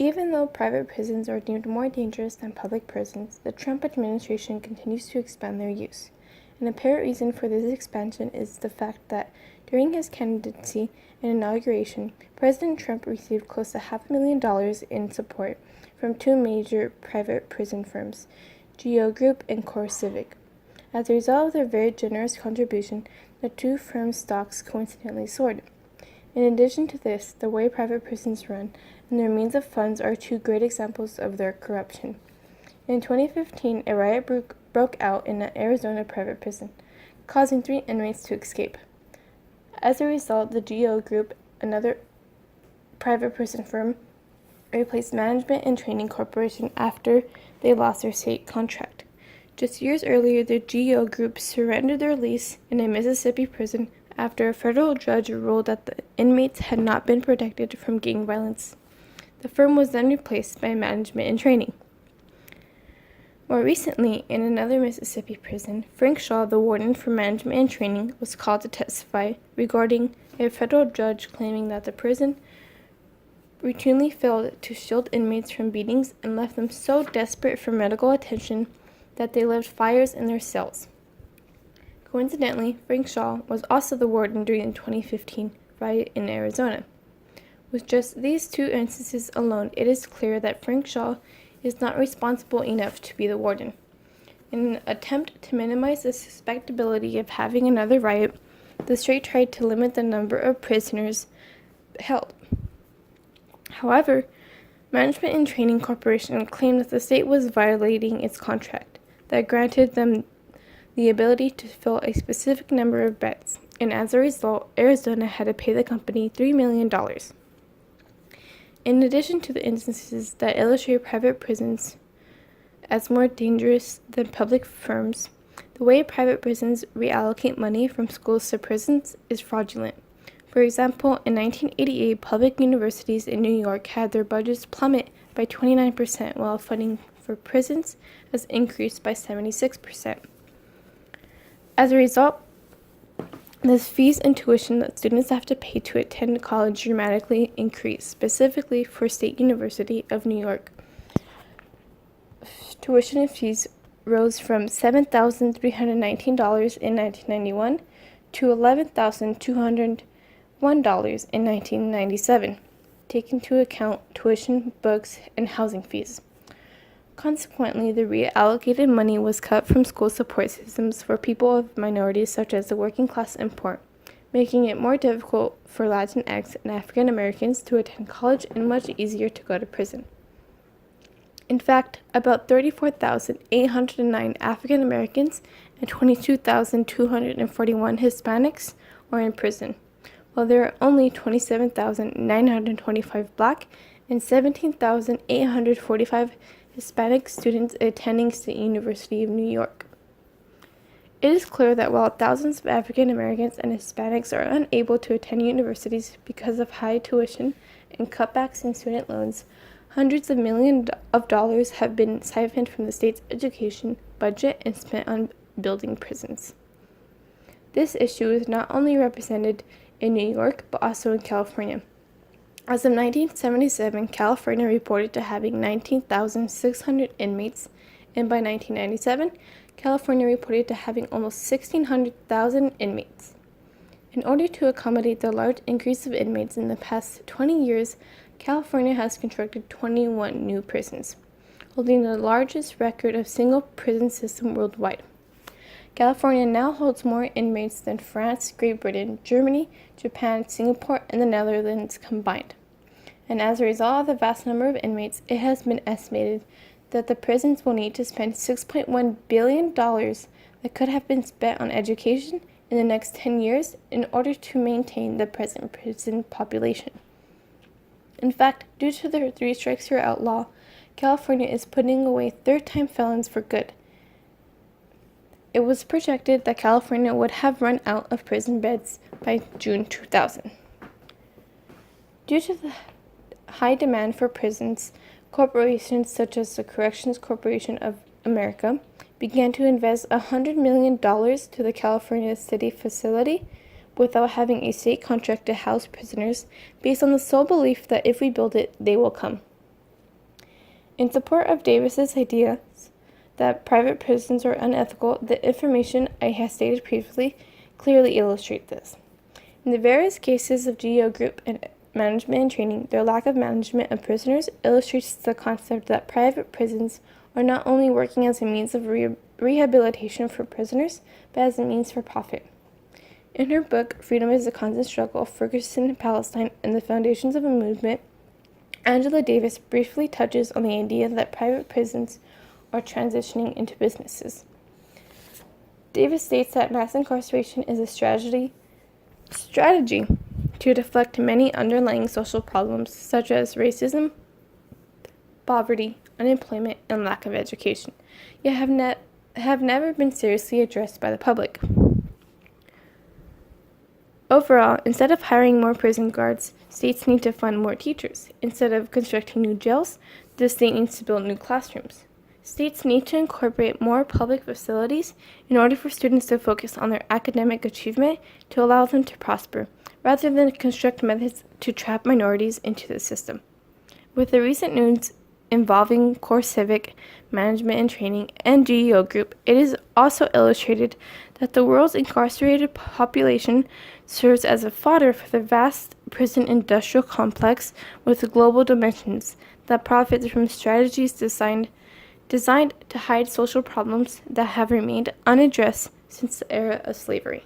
Even though private prisons are deemed more dangerous than public prisons, the Trump administration continues to expand their use. An apparent reason for this expansion is the fact that during his candidacy and inauguration, President Trump received close to $500,000 in support from two major private prison firms, GEO Group and CoreCivic. As a result of their very generous contribution, the two firms' stocks coincidentally soared. In addition to this, the way private prisons run and their means of funds are two great examples of their corruption. In 2015, a riot broke out in an Arizona private prison, causing 3 inmates to escape. As a result, the GEO Group, another private prison firm, replaced Management and Training Corporation after they lost their state contract. Just years earlier, the GEO Group surrendered their lease in a Mississippi prison after a federal judge ruled that the inmates had not been protected from gang violence. The firm was then replaced by Management and Training. More recently, in another Mississippi prison, Frank Shaw, the warden for Management and Training, was called to testify regarding a federal judge claiming that the prison routinely failed to shield inmates from beatings and left them so desperate for medical attention that they left fires in their cells. Coincidentally, Frank Shaw was also the warden during the 2015 riot in Arizona. With just these two instances alone, it is clear that Frank Shaw is not responsible enough to be the warden. In an attempt to minimize the suspectability of having another riot, the state tried to limit the number of prisoners held. However, Management and Training Corporation claimed that the state was violating its contract that granted them the ability to fill a specific number of beds, and as a result, Arizona had to pay the company $3 million. In addition to the instances that illustrate private prisons as more dangerous than public firms, the way private prisons reallocate money from schools to prisons is fraudulent. For example, in 1988, public universities in New York had their budgets plummet by 29%, while funding for prisons has increased by 76%. As a result, the fees and tuition that students have to pay to attend college dramatically increased, specifically for State University of New York. Tuition and fees rose from $7,319 in 1991 to $11,201 in 1997, taking into account tuition, books, and housing fees. Consequently, the reallocated money was cut from school support systems for people of minorities such as the working class and poor, making it more difficult for Latinx and African Americans to attend college and much easier to go to prison. In fact, about 34,809 African Americans and 22,241 Hispanics are in prison, while there are only 27,925 Black and 17,845 Hispanic students attending State University of New York. It is clear that while thousands of African Americans and Hispanics are unable to attend universities because of high tuition and cutbacks in student loans, hundreds of millions of dollars have been siphoned from the state's education budget and spent on building prisons. This issue is not only represented in New York, but also in California. As of 1977, California reported to having 19,600 inmates, and by 1997, California reported to having almost 1,600,000 inmates. In order to accommodate the large increase of inmates in the past 20 years, California has constructed 21 new prisons, holding the largest record of single prison system worldwide. California now holds more inmates than France, Great Britain, Germany, Japan, Singapore, and the Netherlands combined. And as a result of the vast number of inmates, it has been estimated that the prisons will need to spend $6.1 billion that could have been spent on education in the next 10 years in order to maintain the present prison population. In fact, due to the 3 strikes you're out law, California is putting away third-time felons for good. It was projected that California would have run out of prison beds by June 2000. Due to the high demand for prisons, corporations such as the Corrections Corporation of America began to invest $100 million to the California City facility without having a state contract to house prisoners based on the sole belief that if we build it, they will come. In support of Davis's idea that private prisons are unethical, the information I have stated previously clearly illustrate this. In the various cases of GEO group and management and training, their lack of management of prisoners illustrates the concept that private prisons are not only working as a means of rehabilitation for prisoners, but as a means for profit. In her book, Freedom is a Constant Struggle, Ferguson in Palestine and the Foundations of a Movement, Angela Davis briefly touches on the idea that private prisons are transitioning into businesses. Davis states that mass incarceration is a strategy to deflect many underlying social problems such as racism, poverty, unemployment, and lack of education, yet have never been seriously addressed by the public. Overall, instead of hiring more prison guards, states need to fund more teachers. Instead of constructing new jails, the state needs to build new classrooms. States need to incorporate more public facilities in order for students to focus on their academic achievement to allow them to prosper, rather than construct methods to trap minorities into the system. With the recent news involving core civic, management and training, and GEO group, it is also illustrated that the world's incarcerated population serves as a fodder for the vast prison industrial complex with global dimensions that profits from strategies designed to hide social problems that have remained unaddressed since the era of slavery.